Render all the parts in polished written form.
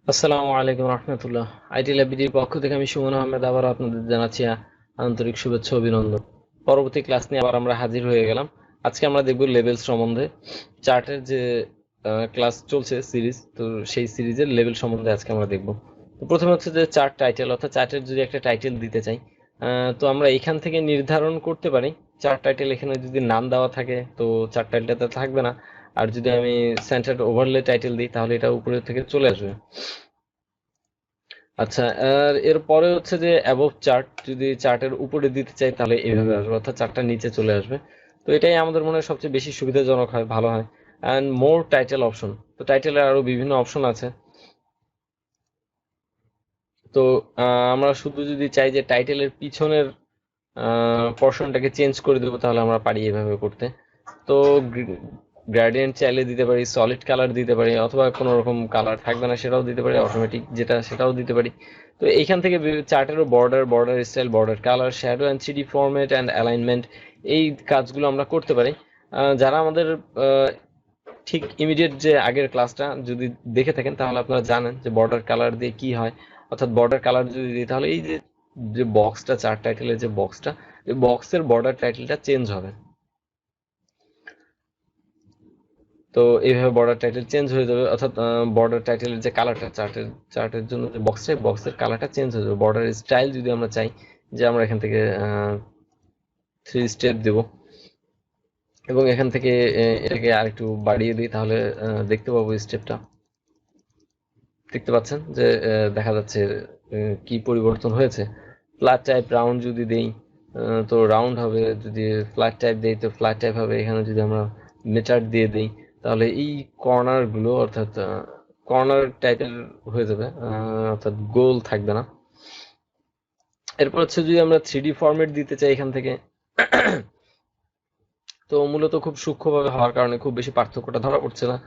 আসসালামু আলাইকুম রহমতুল্লাহ। ITLabBDর পক্ষ থেকে আমি সুমন আহমেদ আবার আপনাদের জানাচ্ছি আন্তরিক শুভেচ্ছা ও অভিনন্দন। পরবর্তী ক্লাস নিয়ে আবার আমরা হাজির হয়ে গেলাম। আজকে আমরা দেখব লেভেলস সম্বন্ধে। চার্টের যে ক্লাস চলছে সিরিজ, তো সেই সিরিজের লেভেল সম্বন্ধে আজকে আমরা দেখব। তো প্রথমে হচ্ছে যে চার্ট টাইটেল, অর্থাৎ চার্টের যদি একটা টাইটেল দিতে চাই, তো আমরা এখান থেকে নির্ধারণ করতে পারি। চার্ট টাইটেল এখানে যদি নাম দেওয়া থাকে তো চার্ট টাইটেলটা থাকবে না, আর যদি আমি সেন্টার্ড ওভারলে টাইটেল দিই তাহলে এটা উপরে থেকে চলে আসবে। আচ্ছা, আর এরপরে হচ্ছে যে অ্যাবভ চার্ট, যদি চার্টের উপরে দিতে চাই তাহলে এইভাবে আসবে, অর্থাৎ চার্টটা নিচে চলে আসবে। তো এটাই আমাদের মনে হয় সবচেয়ে বেশি সুবিধাজনক হয়, ভালো হয়। অ্যান্ড মোর টাইটেল অপশন, তো টাইটেলের আরো বিভিন্ন অপশন আছে। তো আমরা শুধু যদি চাই যে টাইটেলের পিছনের পোর্শনটাকে চেঞ্জ করে দেবো তাহলে আমরা পারি এভাবে করতে। তো গ্রেডিয়েন্ট চাইলে দিতে পারি, সলিড কালার দিতে পারি, অথবা কোনো রকম কালার থাকবে না সেটাও দিতে পারি, অটোমেটিক যেটা সেটাও দিতে পারি। তো এইখান থেকে চার্টেরও border style, border colour, shadow and 3D format and alignment, এই কাজগুলো আমরা করতে পারি। যারা আমাদের ঠিক ইমিডিয়েট যে আগের ক্লাসটা যদি দেখে থাকেন তাহলে আপনারা জানেন যে বর্ডার কালার দিয়ে কি হয়। অর্থাৎ বর্ডার কালার যদি দিই তাহলে এই যে যে বক্সটা, চার্ট টাইটেলের যে বক্সটা, এই বক্সের বর্ডার টাইটেলটা চেঞ্জ হবে। তো এইভাবে বর্ডার টাইটেল চেঞ্জ হয়ে যাবে, অর্থাৎ বর্ডার টাইটেলের যে কালারটা, চার্টের জন্য যে বক্সের কালারটা চেঞ্জ হয়ে যাবে। বর্ডার স্টাইল যদি আমরা চাই যে আমরা এখান থেকে 3 স্টেপ দেব এবং এখান থেকে এটাকে আরেকটু বাড়িয়ে দিই তাহলে দেখতে পাবো স্টেপটা। দেখতে পাচ্ছেন যে দেখা যাচ্ছে কি পরিবর্তন হয়েছে। ফ্ল্যাট টাইপ রাউন্ড যদি দেই তো রাউন্ড হবে, যদি ফ্ল্যাট টাইপ দেই তো ফ্ল্যাট টাইপ হবে। এখানে যদি আমরা মেটার দিয়ে দেই তাহলে এই কর্নার গুলো, অর্থাৎ কর্নার টাইপের হয়ে যাবে, অর্থাৎ গোল থাকবে না। এরপর হচ্ছে যদি আমরা 3D ফরম্যাট দিতে চাই এখান থেকে, তো মূলত খুব সূক্ষ্মভাবে হওয়ার কারণে খুব বেশি পার্থক্যটা ধরা পড়ছে না।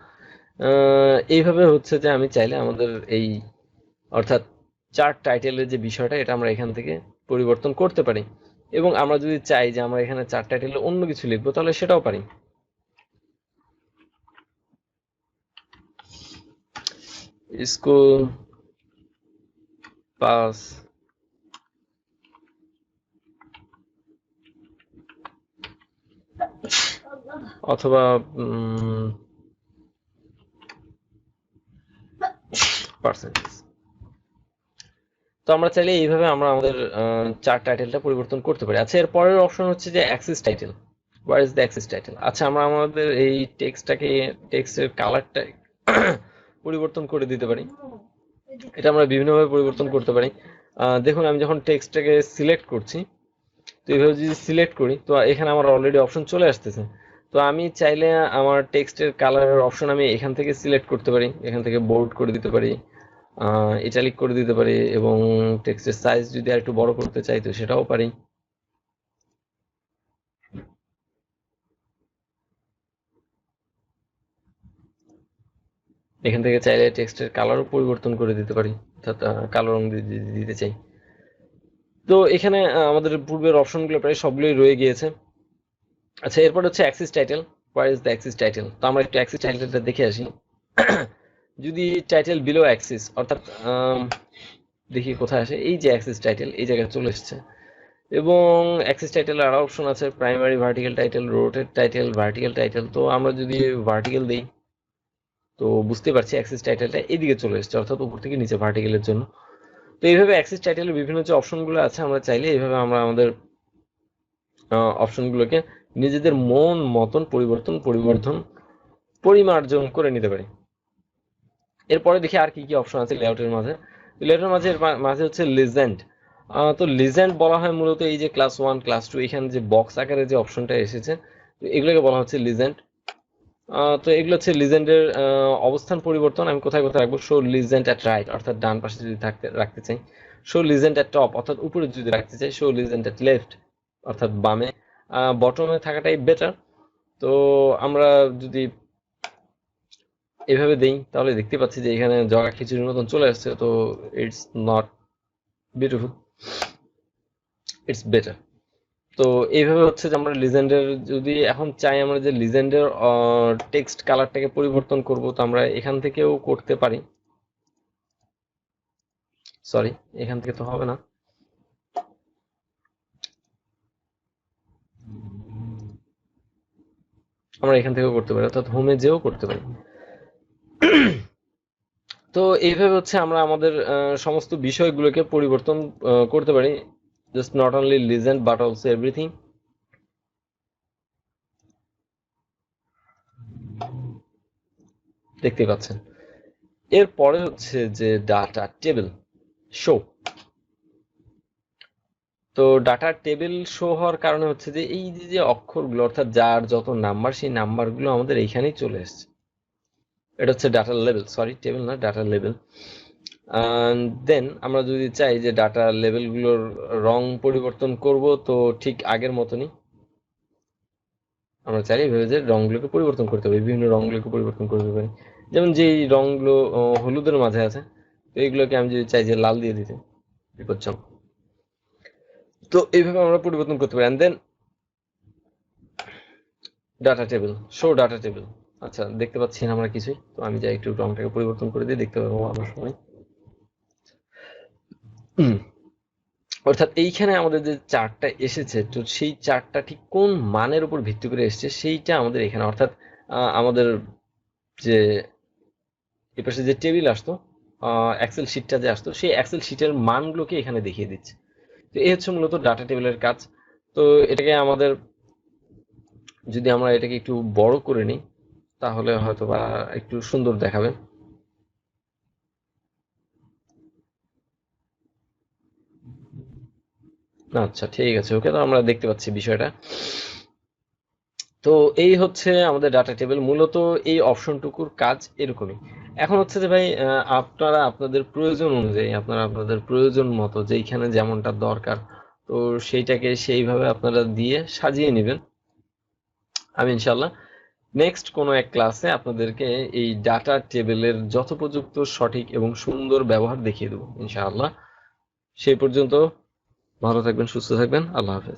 এইভাবে হচ্ছে যে আমি চাইলে আমাদের এই, অর্থাৎ চার্ট টাইটেলের যে বিষয়টা এটা আমরা এখান থেকে পরিবর্তন করতে পারি। এবং আমরা যদি চাই যে আমরা এখানে চার্ট টাইটেলে অন্য কিছু লিখবো তাহলে সেটাও পারি। স্কুল পাস অথবা পার্সেন্টেজ। তো আমরা চাইলে এইভাবে আমরা আমাদের চার্ট টাইটেলটা পরিবর্তন করতে পারি। আচ্ছা, এর পরের অপশন হচ্ছে যে Axis title. Where is the Axis title? আচ্ছা, আমরা আমাদের এই টেক্সটের কালারটা পরিবর্তন করে দিতে পারি। এটা আমরা বিভিন্নভাবে পরিবর্তন করতে পারি। দেখুন, আমি যখন টেক্সটটাকে সিলেক্ট করছি, তো এইভাবে যদি সিলেক্ট করি তো এখানে আমার অলরেডি অপশন চলে আসতেছে। তো আমি চাইলে আমার টেক্সটের কালারের অপশন আমি এখান থেকে সিলেক্ট করতে পারি, এখান থেকে বোল্ড করে দিতে পারি, ইটালিক করে দিতে পারি, এবং টেক্সটের সাইজ যদি আর একটু বড় করতে চাই তো সেটাও পারি। এখান থেকে চাইলে টেক্সটের কালারও পরিবর্তন করে দিতে পারি, অর্থাৎ কালো রং দিতে চাই। তো এখানে আমাদের পূর্বের অপশনগুলো প্রায় সবগুলোই রয়ে গিয়েছে। আচ্ছা, এরপর হচ্ছে Axis title. Where is the Axis title? তো আমরা একটু অ্যাক্সিস টাইটেলটা দেখে আসি। যদি টাইটেল বিলো অ্যাক্সিস, অর্থাৎ দেখি কোথায় আসে, এই যে অ্যাক্সিস টাইটেল এই জায়গায় চলে এসেছে। এবং অ্যাক্সিস টাইটেলের আরো অপশন আছে, primary vertical title, rotate title, vertical title. তো আমরা যদি ভার্টিক্যাল দিই তো বুঝতে পারছি অ্যাক্সিস টাইটেলটা এদিকে চলে এসেছে, অর্থাৎ উপর থেকে নিচে ভার্টিক্যালের জন্য। তো এইভাবে অ্যাক্সিস টাইটেলের বিভিন্ন যে অপশনগুলো আছে আমরা চাইলে এইভাবে আমরা আমাদের অপশনগুলোকে নিজেদের মন মতন পরিবর্ধন পরিমার্জন করে নিতে পারি। এরপরে দেখি আর কি কি অপশন আছে লেআউটের মাঝে। লেআউটের মাঝে হচ্ছে লিজেন্ড। তো লিজেন্ড বলা হয় মূলত এই যে ক্লাস 1 ক্লাস 2 এখানে যে বক্স আকারে যে অপশনটা এসেছে, তো এগুলোকে বলা হচ্ছে লিজেন্ড। তো এগুলো হচ্ছে লিজেন্ডের অবস্থান পরিবর্তন। আমি কোথায় কোথায় রাখবো, শো লিজেন্ড অ্যাট রাইট, অর্থাৎ ডান পাশে যদি রাখতে চাই। শো লিজেন্ড অ্যাট টপ, অর্থাৎ উপরে যদি রাখতে চাই। শো লিজেন্ড অ্যাট লেফট, অর্থাৎ বামে। বটমে থাকাটাই বেটার। তো আমরা যদি এভাবে দেই তাহলে দেখতে পাচ্ছি যে এখানে জগা খিচুড়ির মতন চলে আসছে। তো it's not beautiful, it's better. তো এইভাবে হচ্ছে যে আমরা লিজেন্ডের, যদি এখন চাই আমরা যে লিজেন্ডের টেক্সট কালারটাকে পরিবর্তন করব তো আমরা এখান থেকেও করতে পারি। সরি, এখান থেকে তো হবে না। আমরা এখান থেকেও করতে পারি, অর্থাৎ হোমে যেও করতে পারি। তো এইভাবে হচ্ছে আমরা আমাদের সমস্ত বিষয়গুলোকে পরিবর্তন করতে পারি, just not only legend but also everything. দেখতে পাচ্ছেন। এরপরে হচ্ছে যে ডাটা টেবিল শো। তো ডাটা টেবিল শো হওয়ার কারণে হচ্ছে যে এই যে অক্ষরগুলো, অর্থাৎ যার যত নাম্বার, সেই নাম্বারগুলো আমাদের এইখানেই চলে এসছে। এটা হচ্ছে ডাটা লেভেল, সরি টেবিল না, ডাটা লেভেল। দেন আমরা যদি চাই যে ডাটা লেভেলগুলোর রং পরিবর্তন করব, তো ঠিক আগের মতনই আমরা চাইলে এইভাবে যে রংগুলোকে পরিবর্তন করতে পারি, বিভিন্ন রংগুলোকে পরিবর্তন করতে পারি। যেমন যেই রংগুলো হলুদের মাঝে আছে, তো এইগুলোকে আমি যদি চাই যে লাল দিয়ে দিতে, বিপজ্জনক। তো এইভাবে আমরা পরিবর্তন করতে পারি। Then data table, show data table. আচ্ছা, দেখতে পাচ্ছি না আমরা কিছুই, তো আমি যাই একটু রংটাকে পরিবর্তন করে দিই, দেখতে পাবো আমরা সবাই। অর্থাৎ এইখানে আমাদের যে চার্টটা এসেছে, তো সেই চার্টটা ঠিক কোন মানের উপর ভিত্তি করে এসেছে সেইটা আমাদের এখানে, অর্থাৎ আমাদের যে এপাশে যে টেবিল আসতো, এক্সেল শিটটা যে আসতো, সেই এক্সেল শিটের মানগুলোকে এখানে দেখিয়ে দিচ্ছে। তো এই হচ্ছে মূলত ডাটা টেবিলের কাজ। তো এটাকে আমাদের, যদি আমরা এটাকে একটু বড় করে নিই, তাহলে হয়তো বা একটু সুন্দর দেখাবে। আচ্ছা, ঠিক আছে, ওকে, তো আমরা দেখতে পাচ্ছি বিষয়টা। তো এই হচ্ছে আমাদের ডাটা টেবিল। মূলত এই অপশনটুকুর কাজ এরকমই। এখন হচ্ছে যে ভাই, আপনারা আপনাদের প্রয়োজন অনুযায়ী, আপনারা আপনাদের প্রয়োজন মতো যেইখানে যেমনটা দরকার, তো সেইটাকে সেইভাবে আপনারা দিয়ে সাজিয়ে নেবেন। আমি ইনশাল্লাহ নেক্সট কোনো এক ক্লাসে আপনাদেরকে এই ডাটা টেবিলের যথোপযুক্ত সঠিক এবং সুন্দর ব্যবহার দেখিয়ে দেবো ইনশাআল্লাহ। সেই পর্যন্ত ভালো থাকবেন, সুস্থ থাকবেন, আল্লাহ হাফেজ।